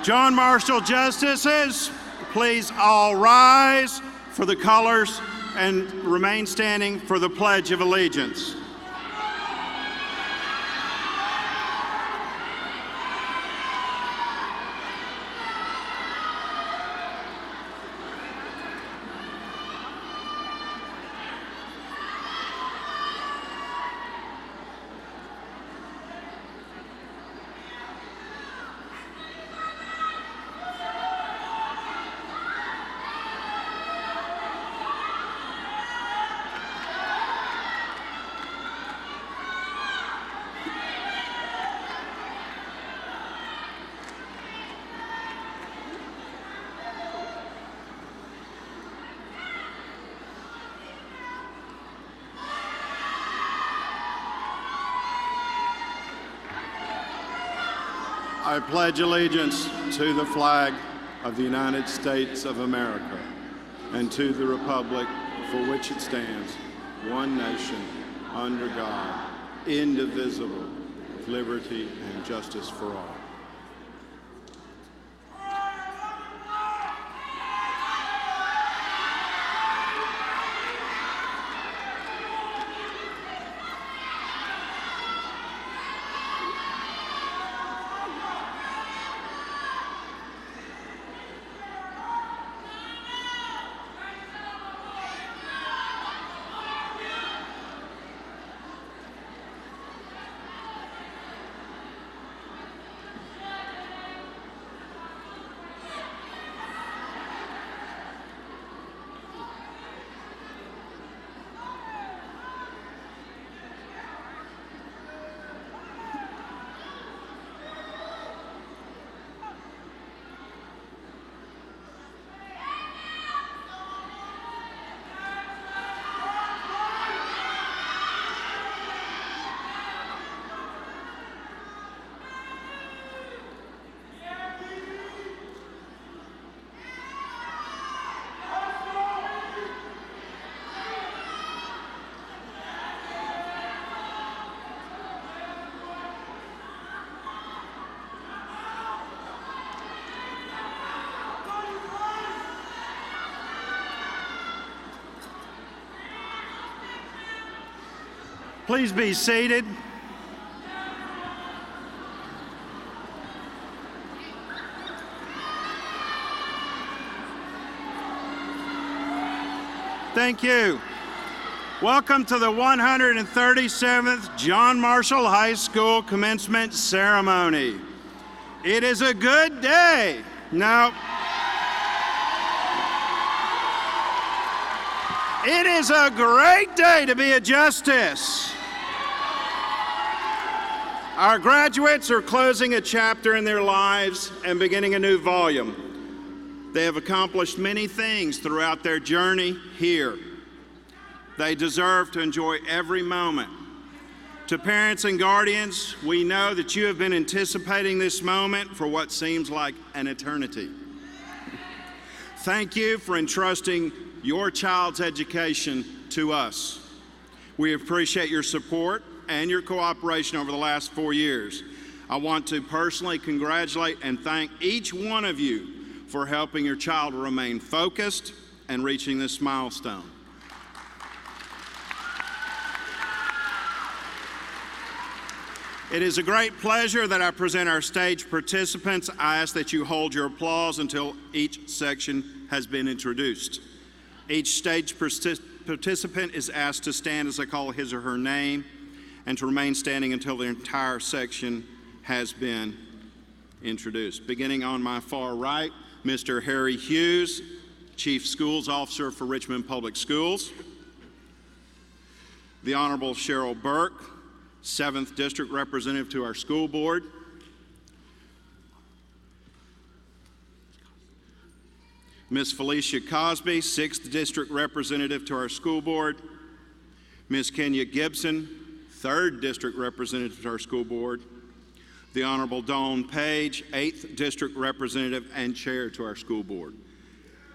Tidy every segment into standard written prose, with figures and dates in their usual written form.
John Marshall Justices, please all rise for the colors and remain standing for the Pledge of Allegiance. I pledge allegiance to the flag of the United States of America and to the republic for which it stands, one nation, under God, indivisible, with liberty and justice for all. Please be seated. Thank you. Welcome to the 137th John Marshall High School Commencement Ceremony. It is a good day. No. It is a great day to be a justice. Our graduates are closing a chapter in their lives and beginning a new volume. They have accomplished many things throughout their journey here. They deserve to enjoy every moment. To parents and guardians, we know that you have been anticipating this moment for what seems like an eternity. Thank you for entrusting your child's education to us. We appreciate your support and your cooperation over the last 4 years. I want to personally congratulate and thank each one of you for helping your child remain focused and reaching this milestone. It is a great pleasure that I present our stage participants. I ask that you hold your applause until each section has been introduced. Each stage participant is asked to stand as I call his or her name and to remain standing until the entire section has been introduced. Beginning on my far right, Mr. Harry Hughes, Chief Schools Officer for Richmond Public Schools. The Honorable Cheryl Burke, 7th District Representative to our school board. Ms. Felicia Cosby, 6th District Representative to our school board. Ms. Kenya Gibson, 3rd District Representative to our school board. The Honorable Dawn Page, 8th District Representative and Chair to our school board.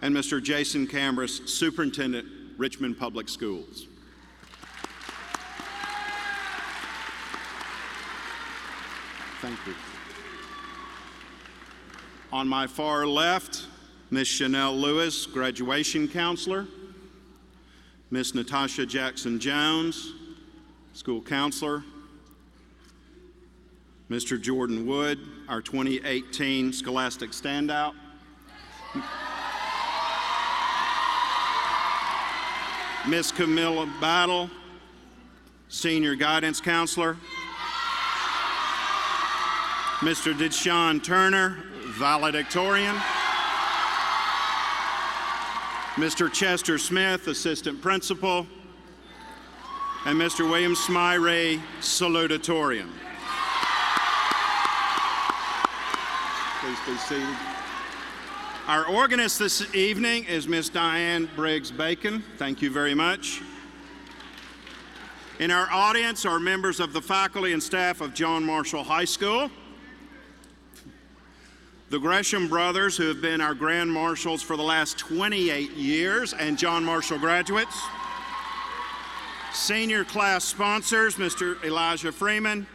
And Mr. Jason Cambris, Superintendent, Richmond Public Schools. Thank you. On my far left, Miss Chanel Lewis, graduation counselor. Miss Natasha Jackson-Jones, school counselor. Mr. Jordan Wood, our 2018 Scholastic Standout. Miss Camilla Battle, senior guidance counselor. Mr. Deshon Turner, valedictorian. Mr. Chester Smith, assistant principal. And Mr. William Smyray, salutatorian. Please be seated. Our organist this evening is Miss Diane Briggs-Bacon. Thank you very much. In our audience are members of the faculty and staff of John Marshall High School, the Gresham brothers, who have been our Grand Marshals for the last 28 years, and John Marshall graduates, senior class sponsors, Mr. Elijah Freeman,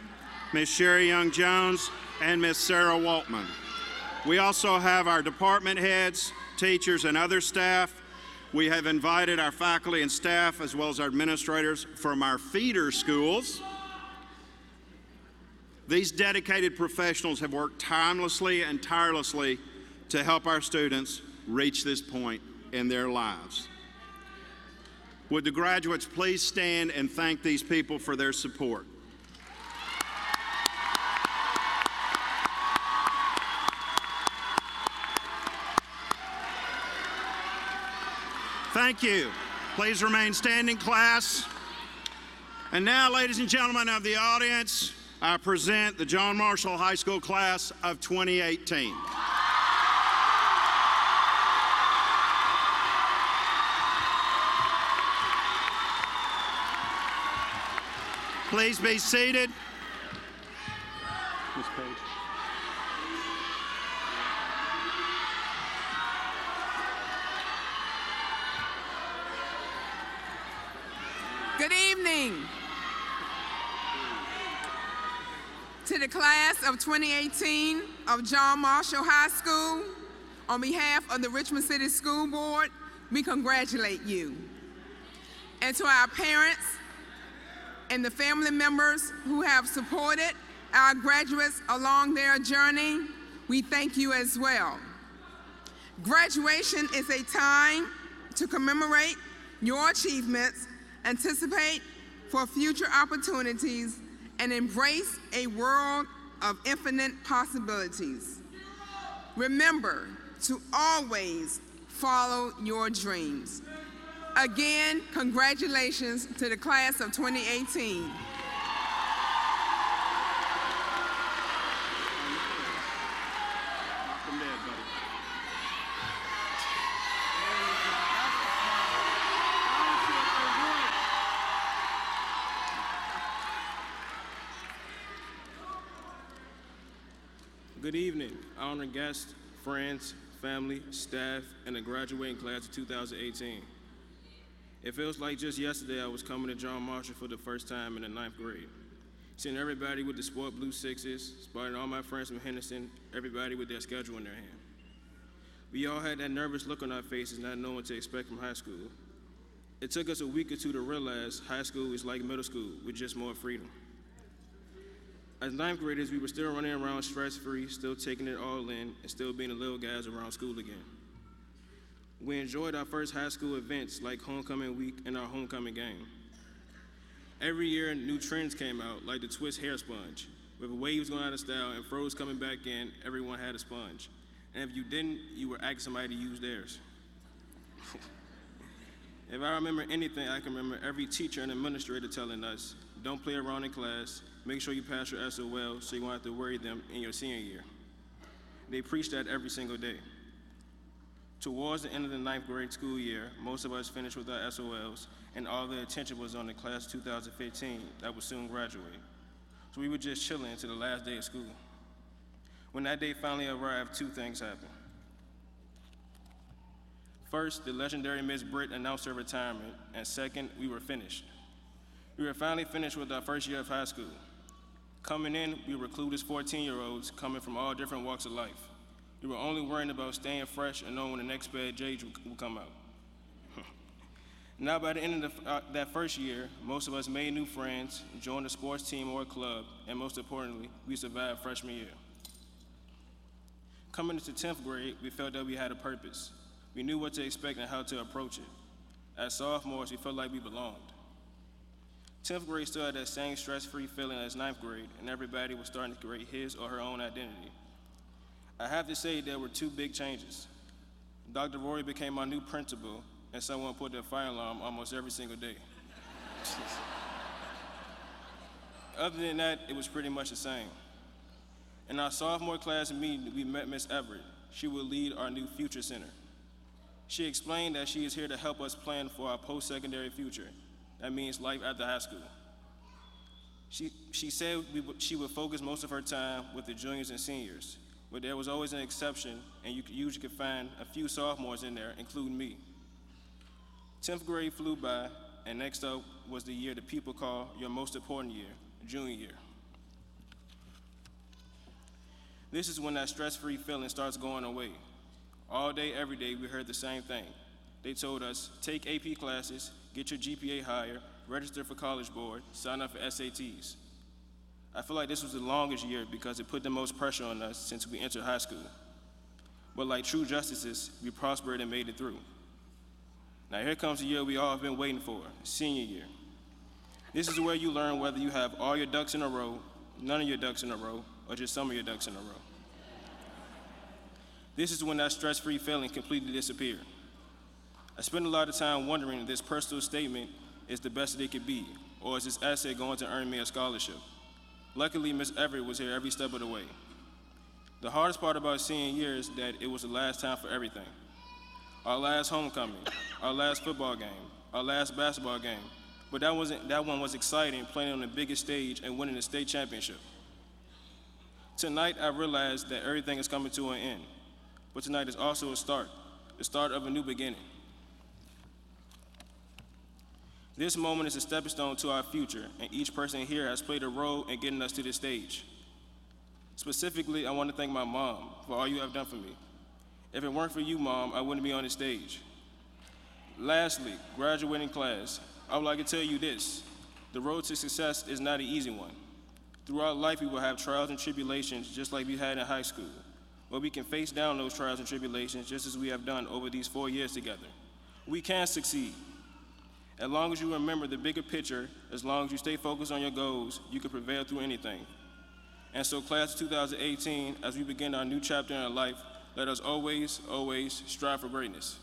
Miss Sherry Young-Jones, and Miss Sarah Waltman. We also have our department heads, teachers, and other staff. We have invited our faculty and staff, as well as our administrators from our feeder schools. These dedicated professionals have worked tirelessly and tirelessly to help our students reach this point in their lives. Would the graduates please stand and thank these people for their support? Thank you. Please remain standing, class. And now, ladies and gentlemen of the audience, I present the John Marshall High School class of 2018. Please be seated. Ms. Page. Good evening to the class of 2018 of John Marshall High School. On behalf of the Richmond City School Board, we congratulate you. And to our parents and the family members who have supported our graduates along their journey, we thank you as well. Graduation is a time to commemorate your achievements, anticipate for future opportunities, and embrace a world of infinite possibilities. Remember to always follow your dreams. Again, congratulations to the class of 2018. Good evening, honored guests, friends, family, staff, and the graduating class of 2018. It feels like just yesterday I was coming to John Marshall for the first time in the 9th grade. Seeing everybody with the sport blue sixes, spotting all my friends from Henderson, everybody with their schedule in their hand. We all had that nervous look on our faces, not knowing what to expect from high school. It took us a week or two to realize high school is like middle school with just more freedom. As 9th graders, we were still running around stress-free, still taking it all in, and still being the little guys around school again. We enjoyed our first high school events like homecoming week and our homecoming game. Every year, new trends came out, like the twist hair sponge. With waves going out of style and froze coming back in, everyone had a sponge. And if you didn't, you were asking somebody to use theirs. If I remember anything, I can remember every teacher and administrator telling us, don't play around in class, make sure you pass your SOL so you won't have to worry them in your senior year. They preach that every single day. Towards the end of the 9th grade school year, most of us finished with our SOLs, and all the attention was on the class of 2015 that would soon graduate. So we were just chilling until the last day of school. When that day finally arrived, two things happened. First, the legendary Miss Britt announced her retirement, and second, we were finished. We were finally finished with our first year of high school. Coming in, we were clueless 14-year-olds coming from all different walks of life. You were only worrying about staying fresh and knowing when the next pair of J's would come out. Now, by the end of that first year, most of us made new friends, joined a sports team or a club, and most importantly, we survived freshman year. Coming into 10th grade, we felt that we had a purpose. We knew what to expect and how to approach it. As sophomores, we felt like we belonged. 10th grade still had that same stress-free feeling as 9th grade, and everybody was starting to create his or her own identity. I have to say there were two big changes. Dr. Rory became my new principal, and someone put their fire alarm almost every single day. Other than that, it was pretty much the same. In our sophomore class meeting, we met Miss Everett. She will lead our new Future Center. She explained that she is here to help us plan for our post-secondary future. That means life after high school. She said she would focus most of her time with the juniors and seniors, but there was always an exception, and you usually could find a few sophomores in there, including me. 10th grade flew by, and next up was the year that people call your most important year, junior year. This is when that stress-free feeling starts going away. All day, every day, we heard the same thing. They told us, take AP classes, get your GPA higher, register for College Board, sign up for SATs. I feel like this was the longest year because it put the most pressure on us since we entered high school. But like true justices, we prospered and made it through. Now here comes the year we all have been waiting for, senior year. This is where you learn whether you have all your ducks in a row, none of your ducks in a row, or just some of your ducks in a row. This is when that stress-free feeling completely disappeared. I spent a lot of time wondering if this personal statement is the best that it could be, or is this essay going to earn me a scholarship? Luckily, Miss Everett was here every step of the way. The hardest part about senior year is that it was the last time for everything. Our last homecoming, our last football game, our last basketball game, but that one was exciting, playing on the biggest stage and winning the state championship. Tonight, I realized that everything is coming to an end, but tonight is also the start of a new beginning. This moment is a stepping stone to our future, and each person here has played a role in getting us to this stage. Specifically, I want to thank my mom for all you have done for me. If it weren't for you, Mom, I wouldn't be on this stage. Lastly, graduating class, I would like to tell you this. The road to success is not an easy one. Throughout life, we will have trials and tribulations just like we had in high school. But we can face down those trials and tribulations just as we have done over these 4 years together. We can succeed. As long as you remember the bigger picture, as long as you stay focused on your goals, you can prevail through anything. And so class of 2018, as we begin our new chapter in our life, let us always, always strive for greatness.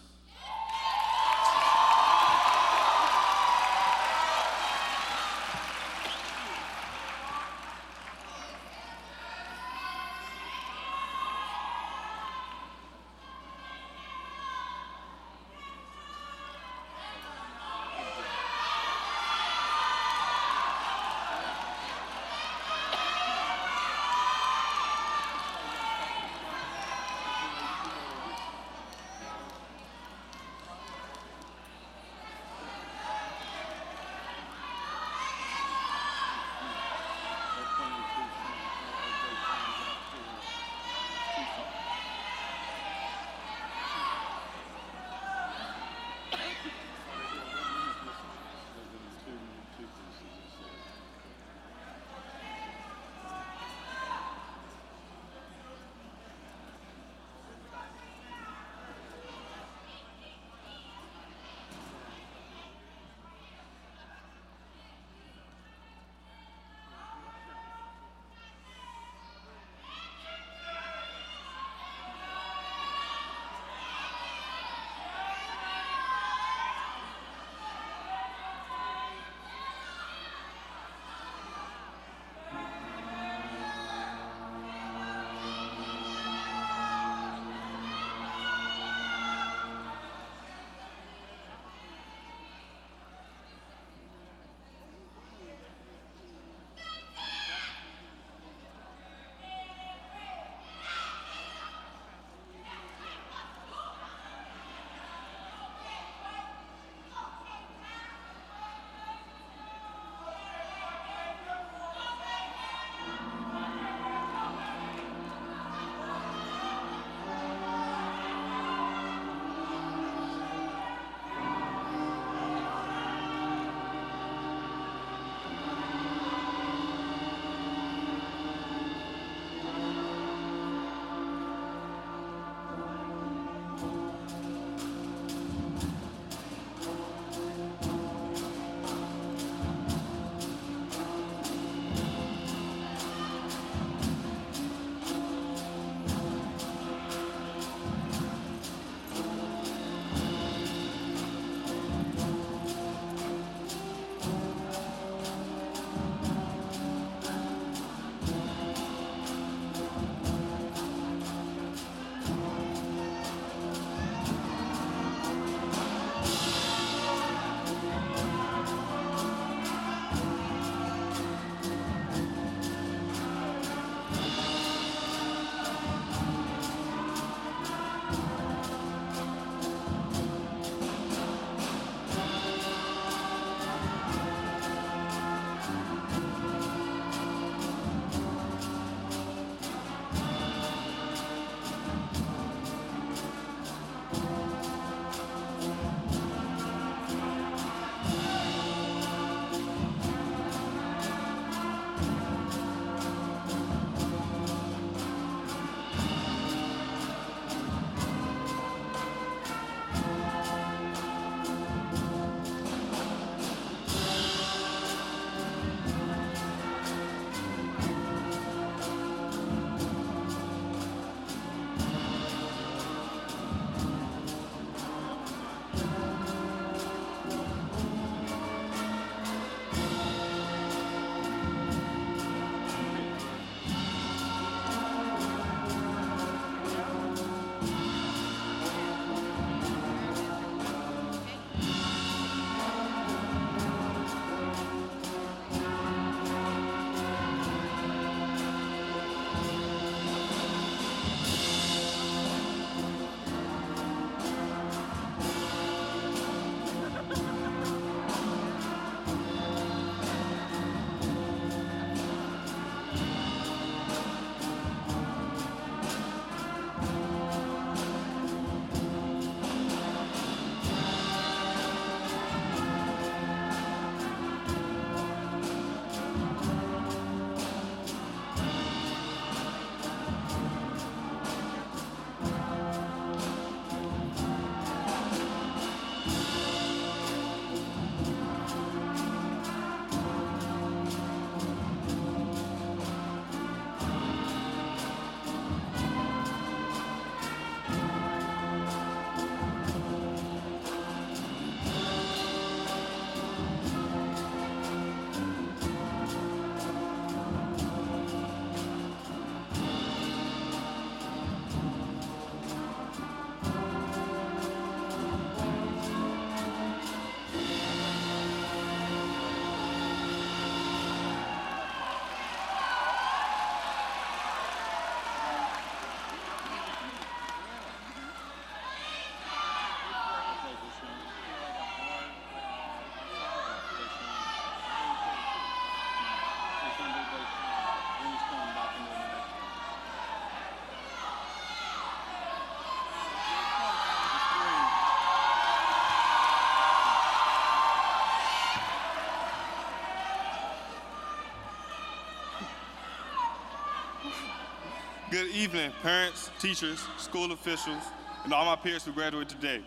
Good evening, parents, teachers, school officials, and all my peers who graduated today.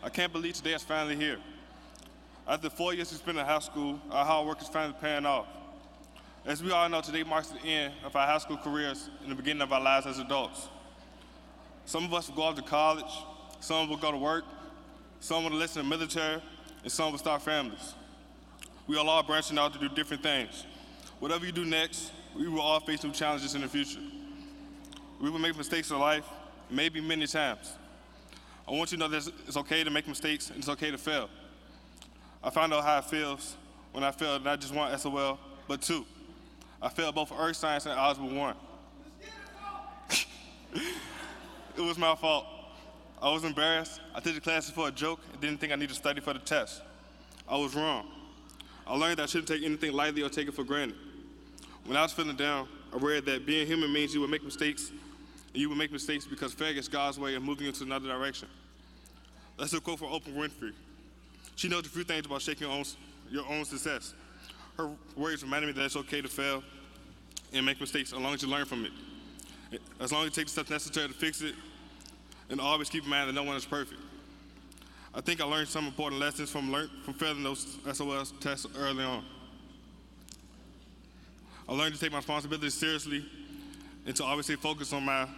I can't believe today is finally here. After 4 years we spent in high school, our hard work is finally paying off. As we all know, today marks the end of our high school careers and the beginning of our lives as adults. Some of us will go off to college, some will go to work, some will enlist in the military, and some will start families. We are all branching out to do different things. Whatever you do next, we will all face new challenges in the future. We will make mistakes in life, maybe many times. I want you to know that it's okay to make mistakes and it's okay to fail. I found out how it feels when I failed not just one SOL, but two. I failed both Earth Science and Algebra 1. It was my fault. I was embarrassed. I took the classes for a joke and didn't think I needed to study for the test. I was wrong. I learned that I shouldn't take anything lightly or take it for granted. When I was feeling down, I read that being human means you will make mistakes, and you will make mistakes because failure is God's way of moving you into another direction. That's a quote from Oprah Winfrey. She knows a few things about shaking your own success. Her words reminded me that it's okay to fail and make mistakes as long as you learn from it. As long as you take the steps necessary to fix it, and always keep in mind that no one is perfect. I think I learned some important lessons from failing those SOL tests early on. I learned to take my responsibilities seriously and to always stay focused on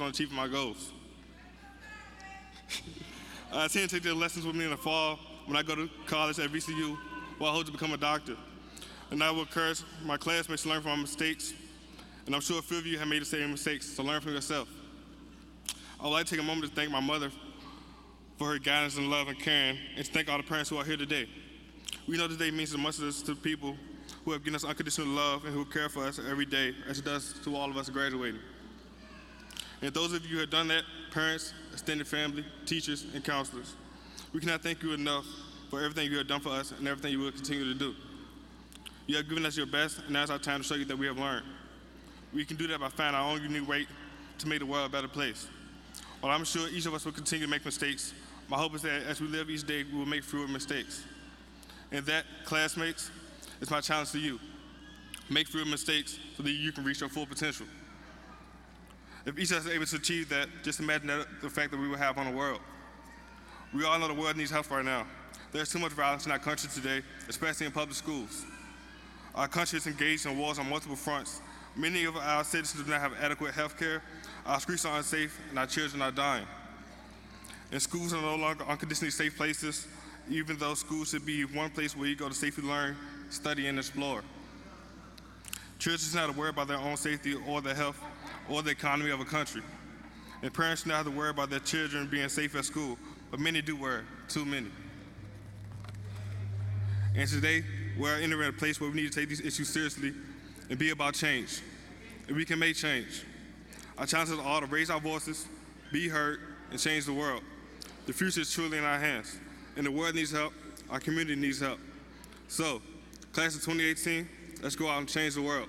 achieving my goals. I intend to take the lessons with me in the fall when I go to college at VCU, where I hope to become a doctor. And I will encourage my classmates to learn from my mistakes, and I'm sure a few of you have made the same mistakes, so learn from yourself. I would like to take a moment to thank my mother for her guidance and love and caring, and to thank all the parents who are here today. We know today means as much to us to people who have given us unconditional love and who care for us every day, as it does to all of us graduating. And those of you who have done that, parents, extended family, teachers, and counselors, we cannot thank you enough for everything you have done for us and everything you will continue to do. You have given us your best, and now is our time to show you that we have learned. We can do that by finding our own unique way to make the world a better place. While I'm sure each of us will continue to make mistakes, my hope is that as we live each day, we will make fewer mistakes. And that, classmates, is my challenge to you. Make fewer mistakes so that you can reach your full potential. If each of us is able to achieve that, just imagine the fact that we will have on the world. We all know the world needs help right now. There's too much violence in our country today, especially in public schools. Our country is engaged in wars on multiple fronts. Many of our citizens do not have adequate health care, our streets are unsafe, and our children are dying. And schools are no longer unconditionally safe places, even though schools should be one place where you go to safely learn, study, and explore. Children should not have to worry about their own safety or their health or the economy of a country. And parents should not have to worry about their children being safe at school, but many do worry, too many. And today, we're entering a place where we need to take these issues seriously and be about change. And we can make change. I challenge us all to raise our voices, be heard, and change the world. The future is truly in our hands, and the world needs help, our community needs help. So, class of 2018, let's go out and change the world.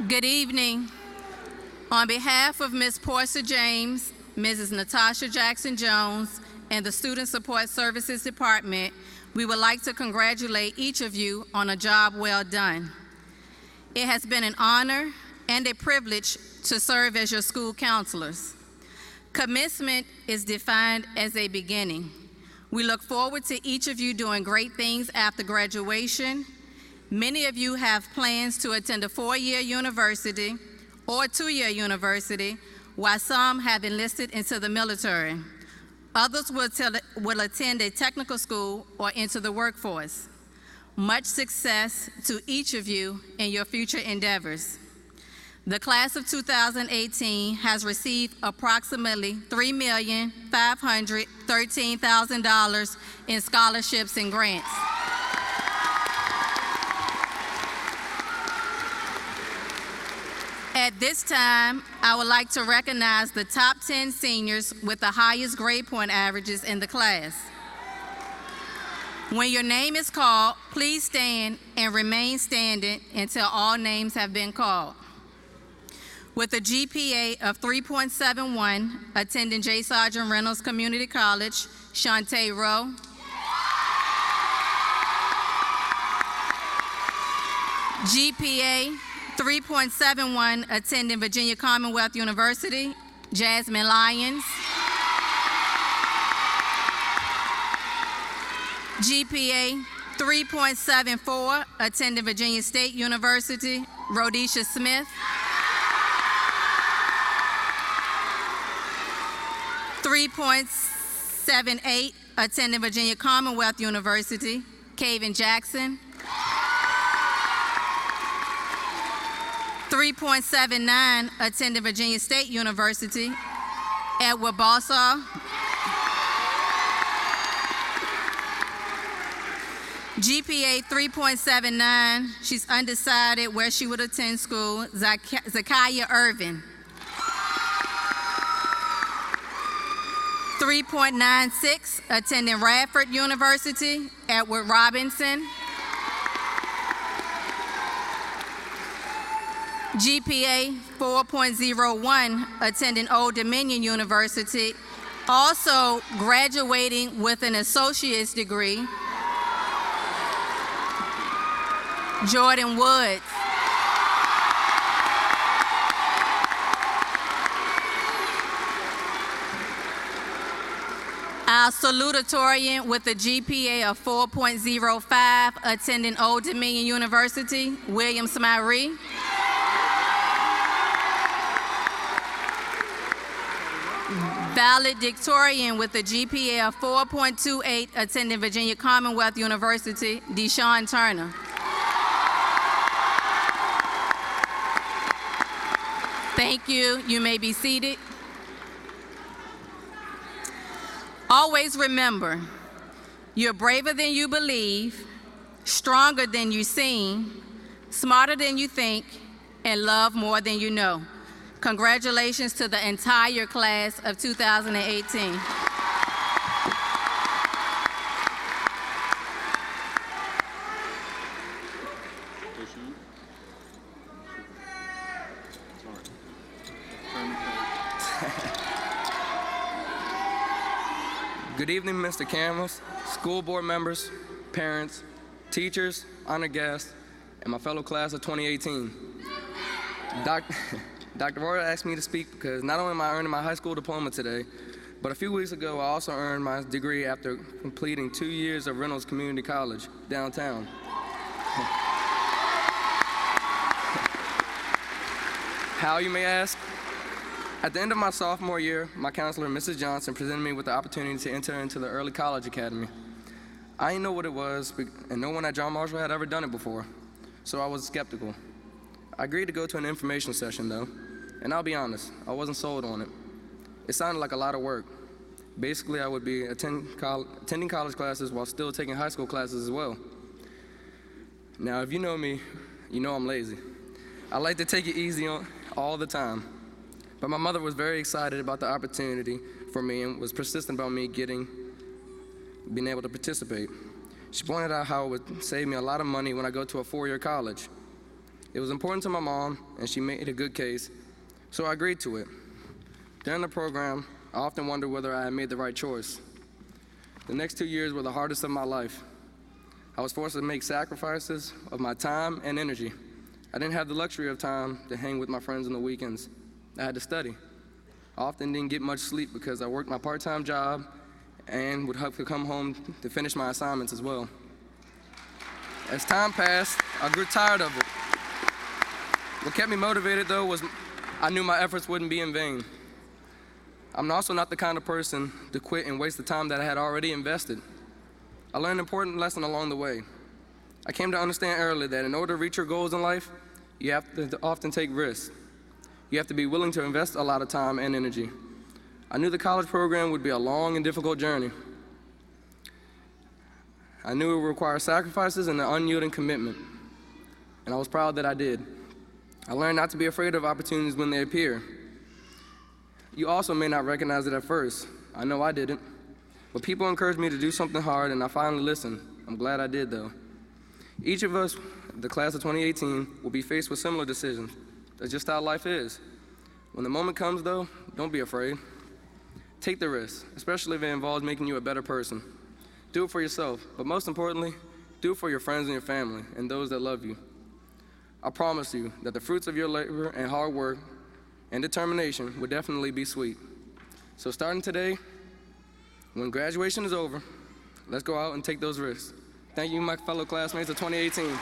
Good evening. On behalf of Ms. Portia James, Mrs. Natasha Jackson-Jones, and the Student Support Services Department, we would like to congratulate each of you on a job well done. It has been an honor and a privilege to serve as your school counselors. Commencement is defined as a beginning. We look forward to each of you doing great things after graduation. Many of you have plans to attend a 4-year university or a 2-year university, while some have enlisted into the military. Others will attend a technical school or enter the workforce. Much success to each of you in your future endeavors. The class of 2018 has received approximately $3,513,000 in scholarships and grants. At this time, I would like to recognize the top 10 seniors with the highest grade point averages in the class. When your name is called, please stand and remain standing until all names have been called. With a GPA of 3.71, attending J. Sergeant Reynolds Community College, Shantae Rowe. GPA 3.71, attending Virginia Commonwealth University, Jasmine Lyons. GPA 3.74, attending Virginia State University, Rhodesha Smith. 3.78, attending Virginia Commonwealth University, Kaven Jackson. 3.79, attending Virginia State University, Edward Balsaw. GPA 3.79, she's undecided where she would attend school, Zakiya Irvin. 3.96, attending Radford University, Edward Robinson. GPA 4.01, attending Old Dominion University, also graduating with an associate's degree, Jordan Woods. Our A salutatorian with a GPA of 4.05, attending Old Dominion University, William Smyree. Valedictorian with a GPA of 4.28, attending Virginia Commonwealth University, Deshon Turner. Thank you. You may be seated. Always remember, you're braver than you believe, stronger than you seem, smarter than you think, and love more than you know. Congratulations to the entire class of 2018. Good evening, Mr. Cameras, school board members, parents, teachers, honored guests, and my fellow class of 2018. Dr. Roy asked me to speak because not only am I earning my high school diploma today, but a few weeks ago I also earned my degree after completing 2 years of Reynolds Community College downtown. How, you may ask? At the end of my sophomore year, my counselor, Mrs. Johnson, presented me with the opportunity to enter into the early college academy. I didn't know what it was, and no one at John Marshall had ever done it before, so I was skeptical. I agreed to go to an information session, though, and I'll be honest, I wasn't sold on it. It sounded like a lot of work. Basically, I would be attending college classes while still taking high school classes as well. Now, if you know me, you know I'm lazy. I like to take it easy all the time. But my mother was very excited about the opportunity for me and was persistent about me being able to participate. She pointed out how it would save me a lot of money when I go to a 4-year college. It was important to my mom, and she made a good case, so I agreed to it. During the program, I often wondered whether I had made the right choice. The next 2 years were the hardest of my life. I was forced to make sacrifices of my time and energy. I didn't have the luxury of time to hang with my friends on the weekends. I had to study. I often didn't get much sleep because I worked my part-time job and would have to come home to finish my assignments as well. As time passed, I grew tired of it. What kept me motivated, though, was I knew my efforts wouldn't be in vain. I'm also not the kind of person to quit and waste the time that I had already invested. I learned an important lesson along the way. I came to understand early that in order to reach your goals in life, you have to often take risks. You have to be willing to invest a lot of time and energy. I knew the college program would be a long and difficult journey. I knew it would require sacrifices and an unyielding commitment, and I was proud that I did. I learned not to be afraid of opportunities when they appear. You also may not recognize it at first. I know I didn't. But people encouraged me to do something hard, and I finally listened. I'm glad I did, though. Each of us, the class of 2018, will be faced with similar decisions. That's just how life is. When the moment comes, though, don't be afraid. Take the risk, especially if it involves making you a better person. Do it for yourself, but most importantly, do it for your friends and your family and those that love you. I promise you that the fruits of your labor and hard work and determination will definitely be sweet. So starting today, when graduation is over, let's go out and take those risks. Thank you, my fellow classmates of 2018.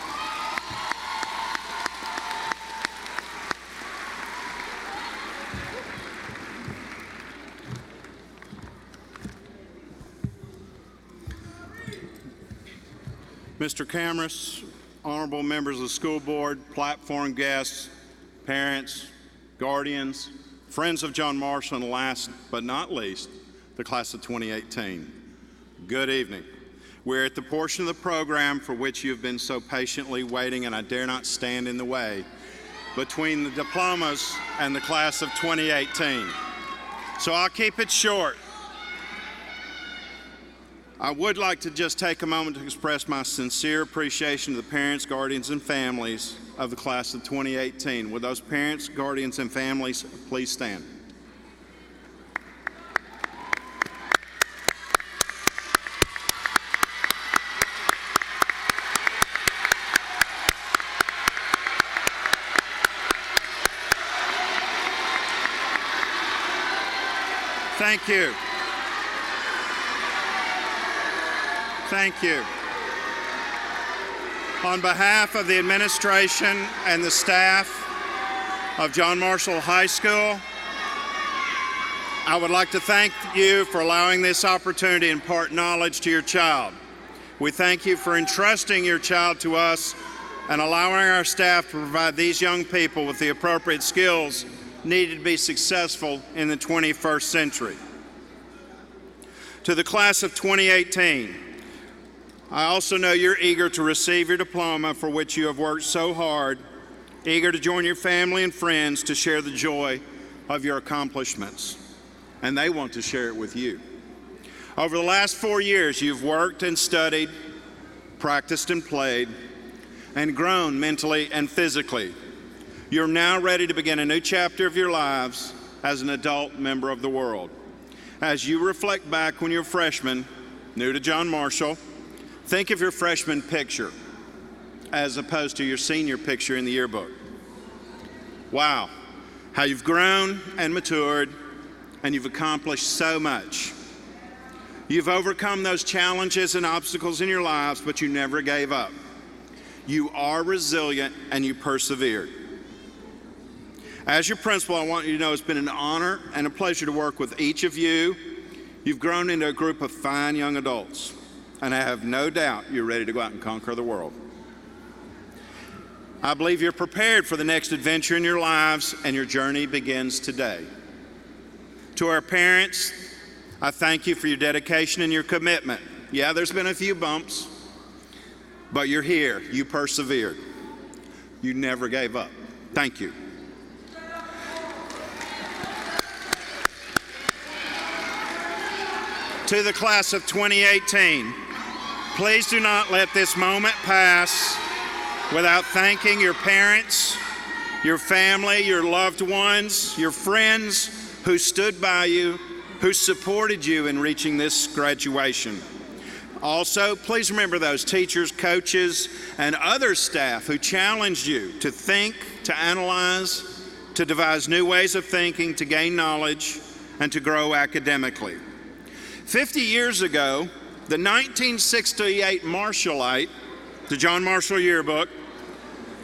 Mr. Cameras, honorable members of the school board, platform guests, parents, guardians, friends of John Marshall, and last but not least, the class of 2018. Good evening. We're at the portion of the program for which you have been so patiently waiting, and I dare not stand in the way, between the diplomas and the class of 2018. So I'll keep it short. I would like to just take a moment to express my sincere appreciation to the parents, guardians, and families of the class of 2018. Would those parents, guardians, and families please stand? Thank you. Thank you. On behalf of the administration and the staff of John Marshall High School, I would like to thank you for allowing this opportunity to impart knowledge to your child. We thank you for entrusting your child to us and allowing our staff to provide these young people with the appropriate skills needed to be successful in the 21st century. To the class of 2018, I also know you're eager to receive your diploma for which you have worked so hard, eager to join your family and friends to share the joy of your accomplishments, and they want to share it with you. Over the last 4 years, you've worked and studied, practiced and played, and grown mentally and physically. You're now ready to begin a new chapter of your lives as an adult member of the world. As you reflect back when you're a freshman, new to John Marshall, think of your freshman picture as opposed to your senior picture in the yearbook. Wow, how you've grown and matured, and you've accomplished so much. You've overcome those challenges and obstacles in your lives, but you never gave up. You are resilient and you persevered. As your principal, I want you to know it's been an honor and a pleasure to work with each of you. You've grown into a group of fine young adults, and I have no doubt you're ready to go out and conquer the world. I believe you're prepared for the next adventure in your lives, and your journey begins today. To our parents, I thank you for your dedication and your commitment. Yeah, there's been a few bumps, but you're here. You persevered. You never gave up. Thank you. To the class of 2018, please do not let this moment pass without thanking your parents, your family, your loved ones, your friends who stood by you, who supported you in reaching this graduation. Also, please remember those teachers, coaches, and other staff who challenged you to think, to analyze, to devise new ways of thinking, to gain knowledge, and to grow academically. 50 years ago, the 1968 Marshallite, the John Marshall Yearbook,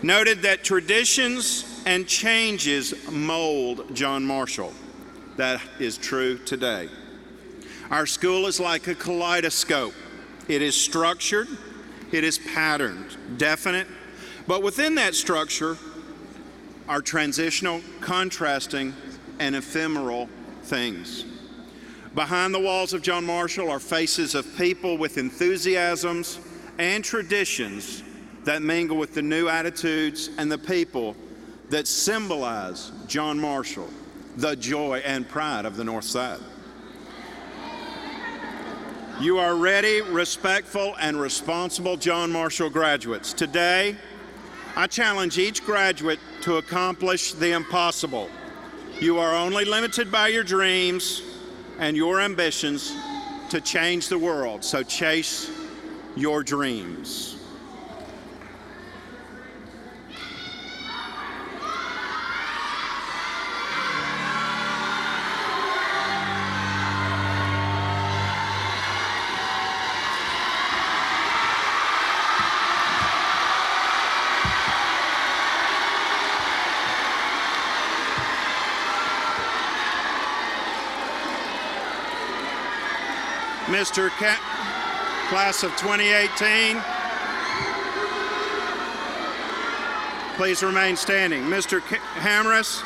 noted that traditions and changes mold John Marshall. That is true today. Our school is like a kaleidoscope. It is structured, it is patterned, definite, but within that structure are transitional, contrasting, and ephemeral things. Behind the walls of John Marshall are faces of people with enthusiasms and traditions that mingle with the new attitudes and the people that symbolize John Marshall, the joy and pride of the North Side. You are ready, respectful, and responsible John Marshall graduates. Today, I challenge each graduate to accomplish the impossible. You are only limited by your dreams and your ambitions to change the world, so chase your dreams. Class of 2018, please remain standing. Mr. Hamris,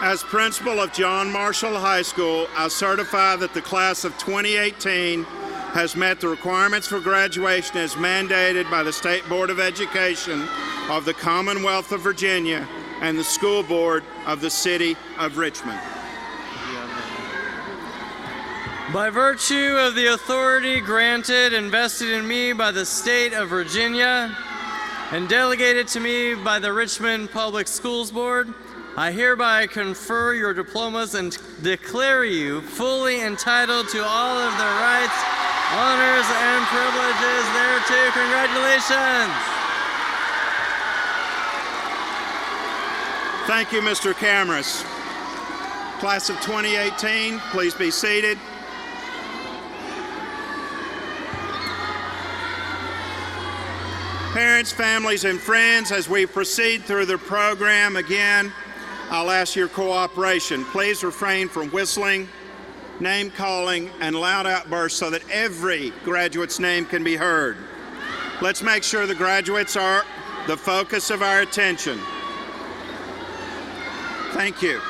as principal of John Marshall High School, I certify that the class of 2018 has met the requirements for graduation as mandated by the State Board of Education of the Commonwealth of Virginia and the School Board of the City of Richmond. By virtue of the authority granted and vested in me by the State of Virginia and delegated to me by the Richmond Public Schools Board, I hereby confer your diplomas and declare you fully entitled to all of the rights, honors, and privileges thereto. Congratulations! Thank you, Mr. Camrus. Class of 2018, please be seated. Parents, families, and friends, as we proceed through the program, again, I'll ask your cooperation. Please refrain from whistling, name calling, and loud outbursts so that every graduate's name can be heard. Let's make sure the graduates are the focus of our attention. Thank you.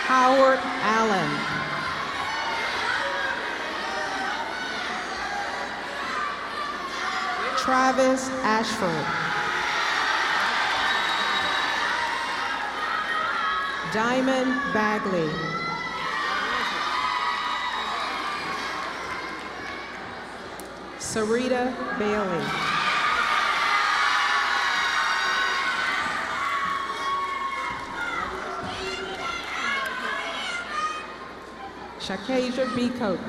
Howard Allen. Travis Ashford. Diamond Bagley. Sarita Bailey. Shakasia Beacote.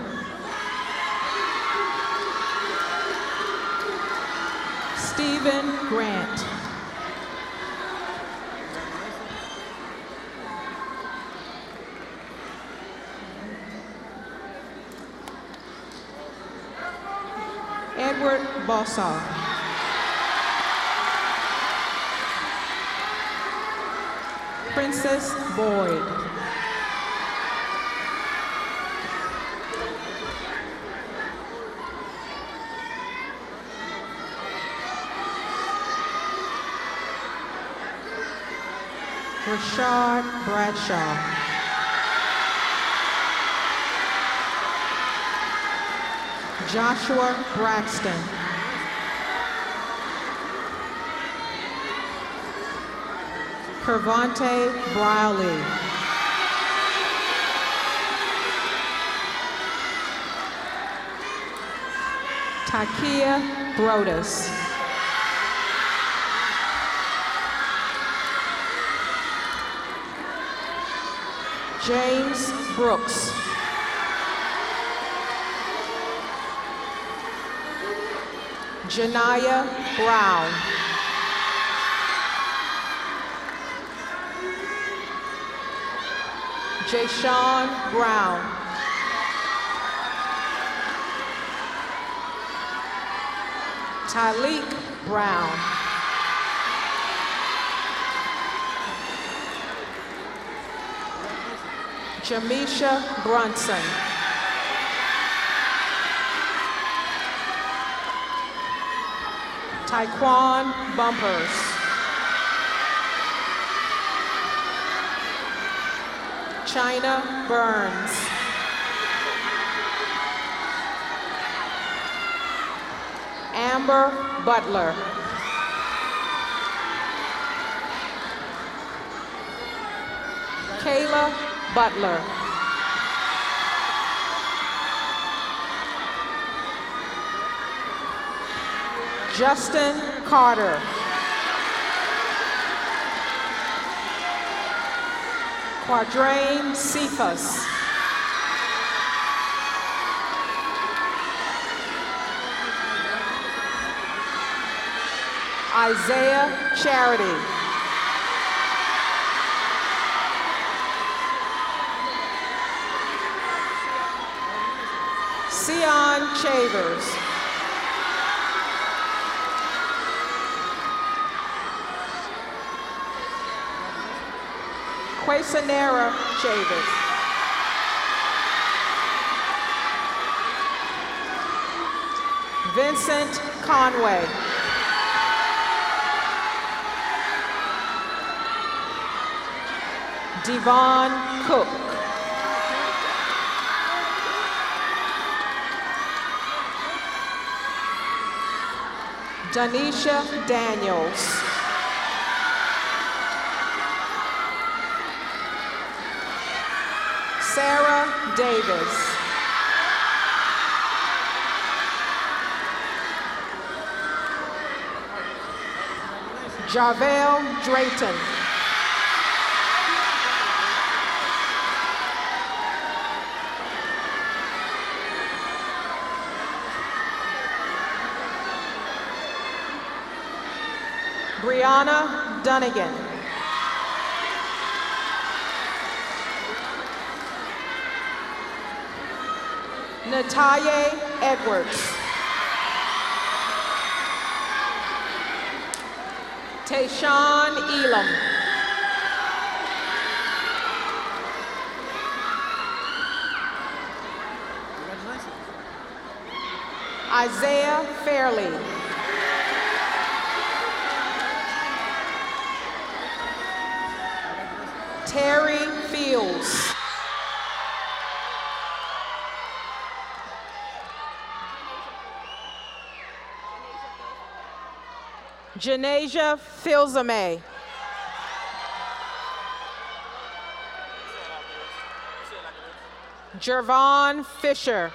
Stephen Grant. Edward Bossall. Princess Boyd. Rashard Bradshaw. Joshua Braxton. Kervante Briley. Takia Brodus. James Brooks. Janaya Brown. Deshon Brown. Tyleek Brown. Jamisha Brunson. Taekwon Bumpers. China Burns. Amber Butler. Kayla Butler. Justin Carter. Quadrain Cephas. Isaiah Charity. Sion Chavers. Quasanera Chavers. Vincent Conway. Devon Cook. Danisha Daniels. Sarah Davis. Jarvell Drayton. Brianna Dunnigan. Natalie Edwards. Deshon Elam. Isaiah Fairley. Terry Fields. Janasia Filzame. Jervon Fisher.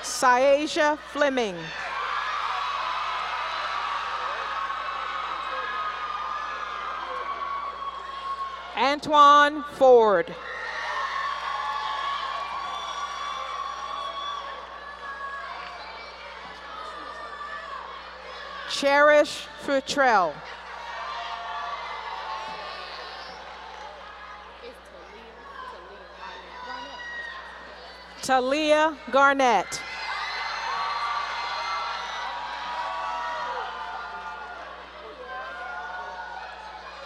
Syasia Fleming. Antoine Ford. Cherish Futrell. Talia Garnett.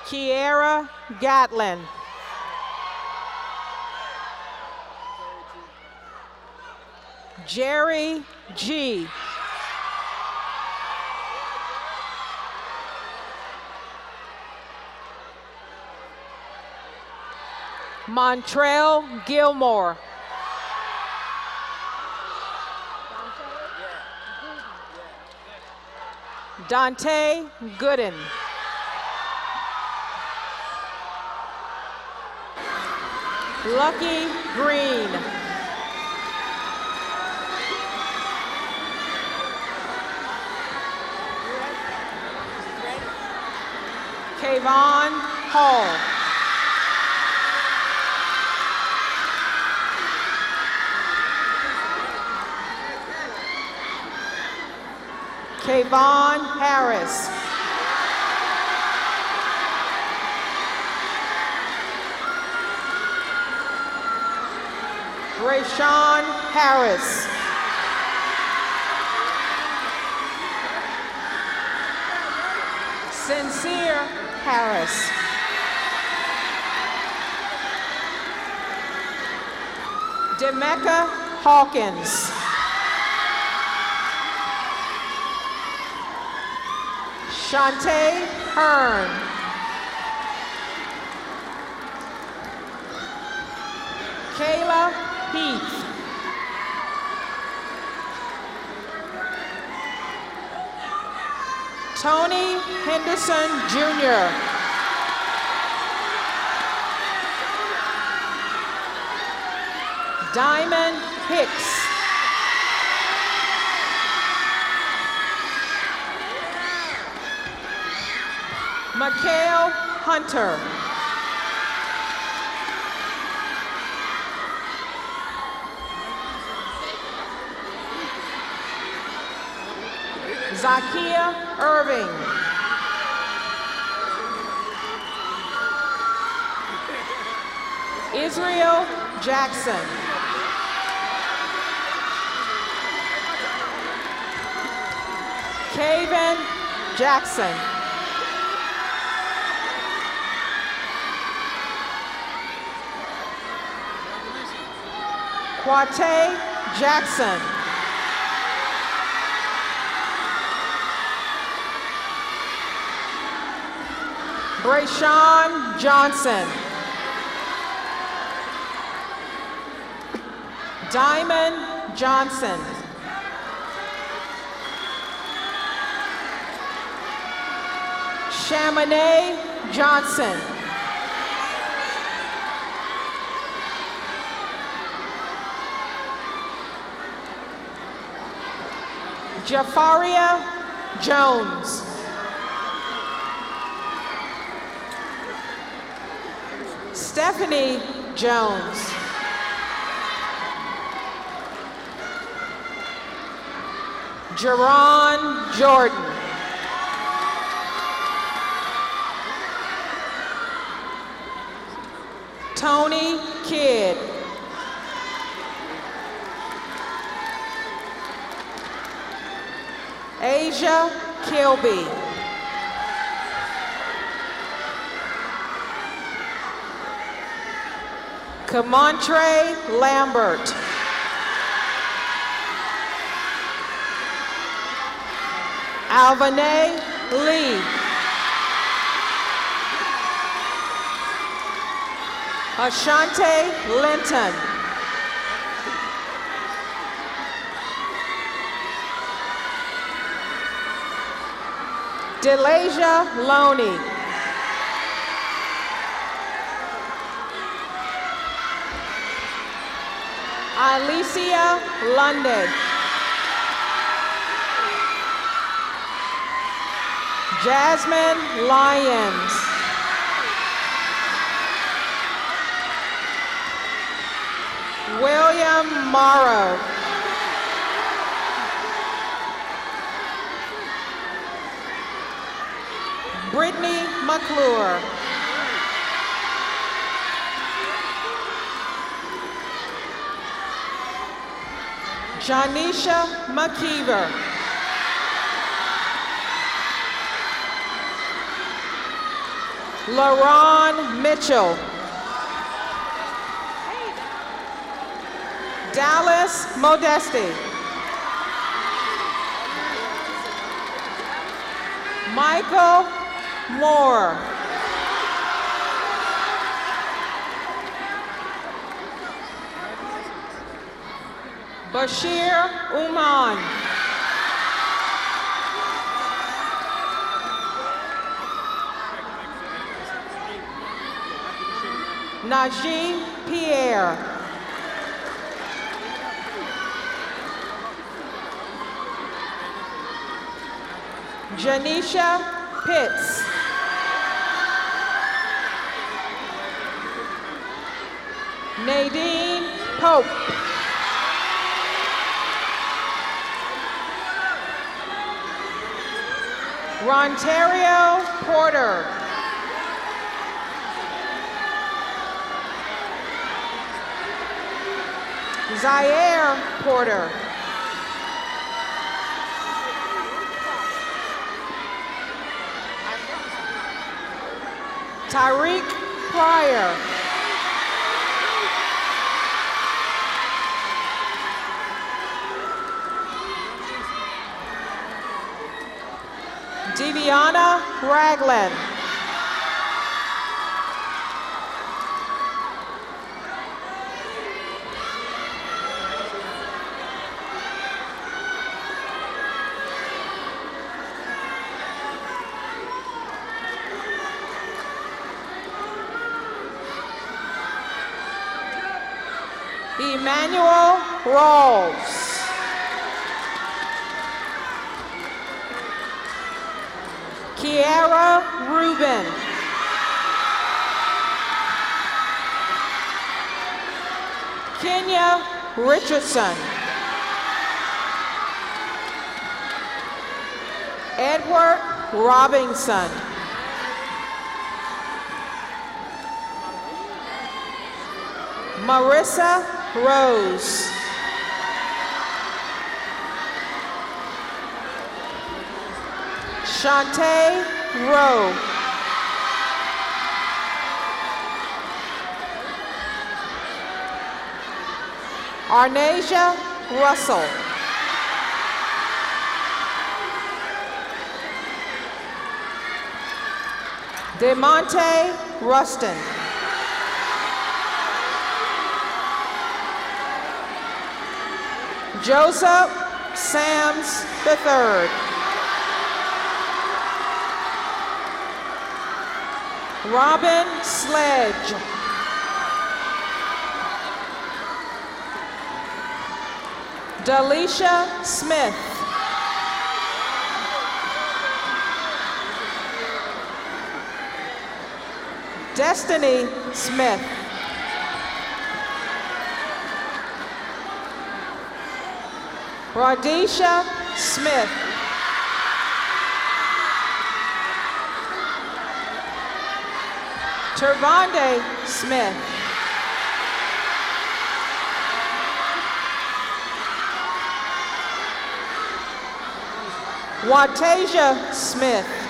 Kiera Gatlin. Jerry G. Montrell Gilmore. Dante Gooden. Lucky Green. Kayvon Hall. Kayvon Harris. Rayshawn Harris. Sincere Harris. Demecca Hawkins. Shantae Hearn. Kayla Heath. Tony Henderson Jr. Diamond Hicks. Mikhail Hunter. Zakia Irving. Israel Jackson. Kaven Jackson. Quate Jackson. Deshon Johnson. Diamond Johnson. Chamonix Johnson. Jafaria Jones. Stephanie Jones. Jerron Jordan. Tony Kidd. Asia Kilby. Camontre Lambert. Alvane Lee. Ashante Linton. Delasia Loney. Alicia Lunde. Jasmine Lyons. William Morrow. Brittany McClure. Janisha McKeever. LaRon Mitchell. Dallas Modesti. Michael Moore. Bashir Uman. Najee Pierre. Janisha Pitts. Nadine Pope. Rontario Porter. Zaire Porter. Tyreek Pryor. Deviana Ragland. Emmanuel Rawls. Kiara Rubin. Kenya Richardson. Edward Robinson. Marissa Rose. Shantae Rowe. Arnasia Russell. DeMonte Rustin. Joseph Sams III. Robin Sledge. Delisha Smith. Destiny Smith. Radisha Smith. Tervonde Smith. Watasia Smith.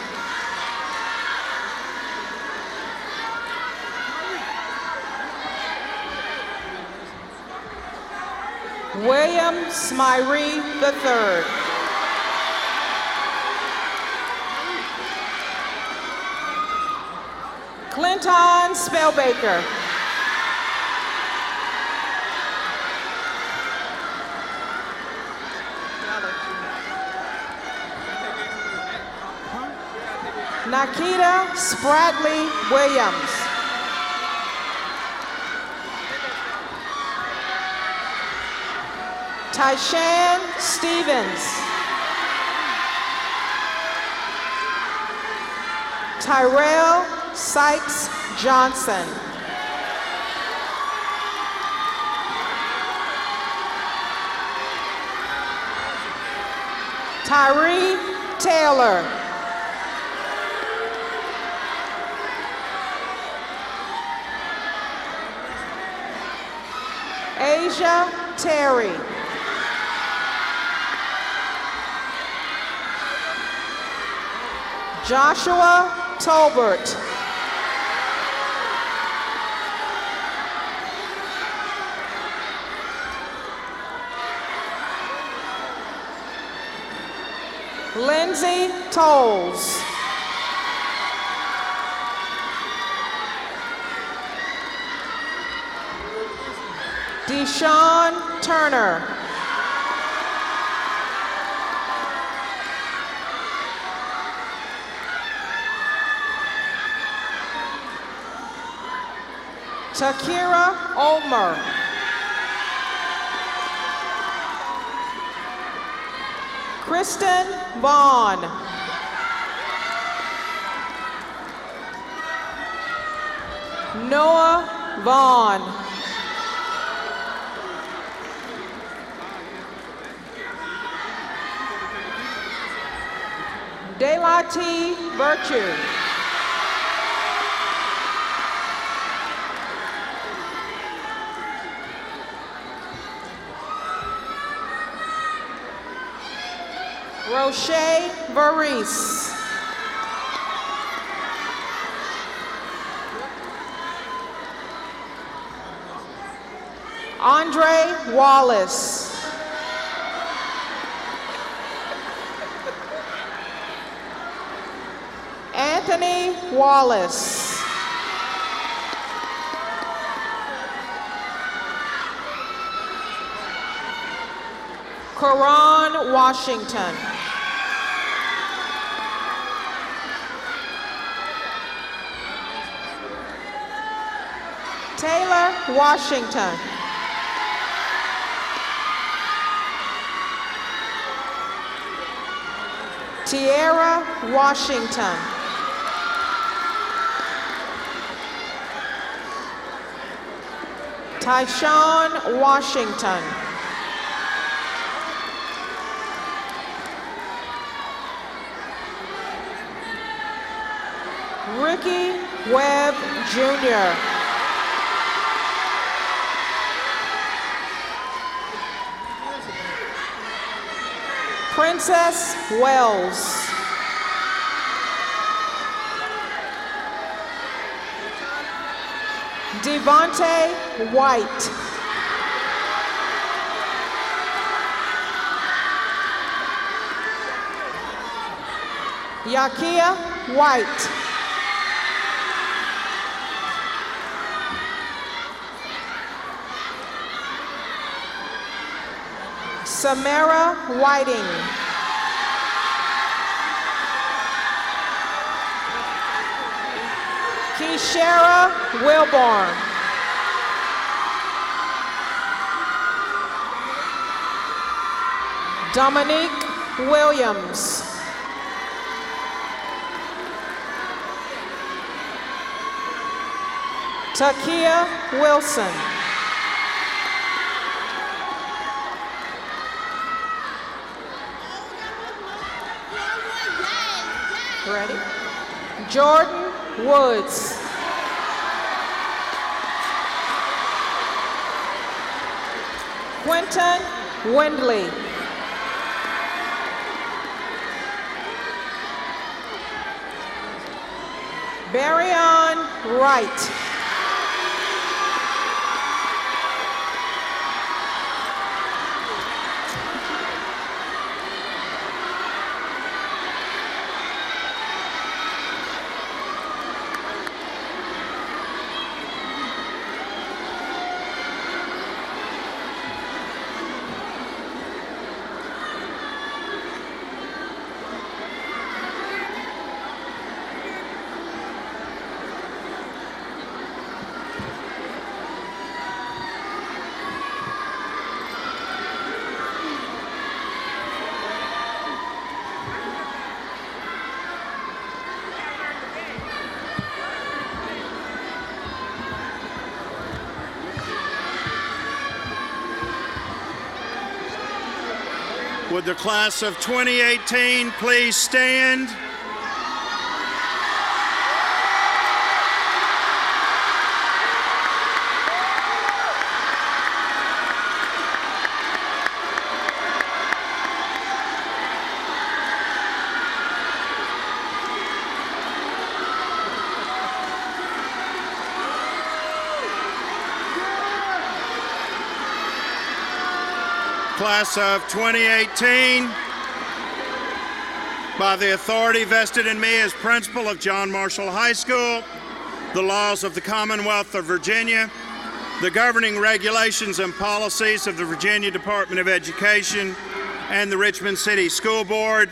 William Smyree III. Clinton Spellbaker. Nakita Spradley Williams. Tyshan Stevens. Tyrell Sykes Johnson. Tyree Taylor. Asia Terry. Joshua Tolbert. Lindsay Tolles. Deshon Turner. Takira Ulmer. Kristen Vaughn. Noah Vaughn. Delati Virtue. Roche Varese. Andre Wallace. Anthony Wallace. Karan Washington. Taylor Washington. Tierra Washington. Tyshawn Washington. Ricky Webb Jr. Princess Wells. Devontae White. Yakia White. Samara Whiting. Keshara Wilborn. Dominique Williams. Takia Wilson. Ready? Jordan Woods. Quentin Windley. Barryon Wright. Would the class of 2018 please stand? Class of 2018, by the authority vested in me as principal of John Marshall High School, the laws of the Commonwealth of Virginia, the governing regulations and policies of the Virginia Department of Education, and the Richmond City School Board,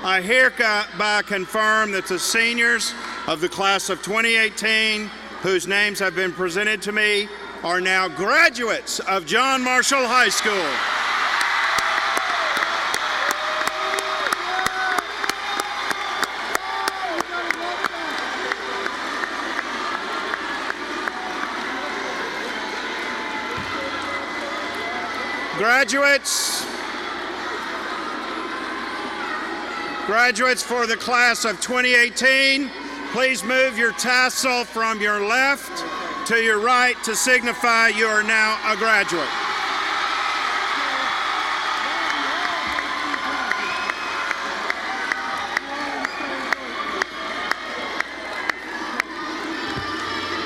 I hereby confirm that the seniors of the class of 2018, whose names have been presented to me, are now graduates of John Marshall High School. Graduates for the class of 2018, please move your tassel from your left to your right to signify you are now a graduate.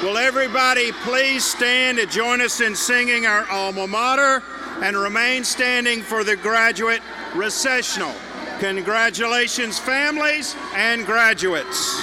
Will everybody please stand and join us in singing our alma mater and remain standing for the graduate recessional. Congratulations, families and graduates.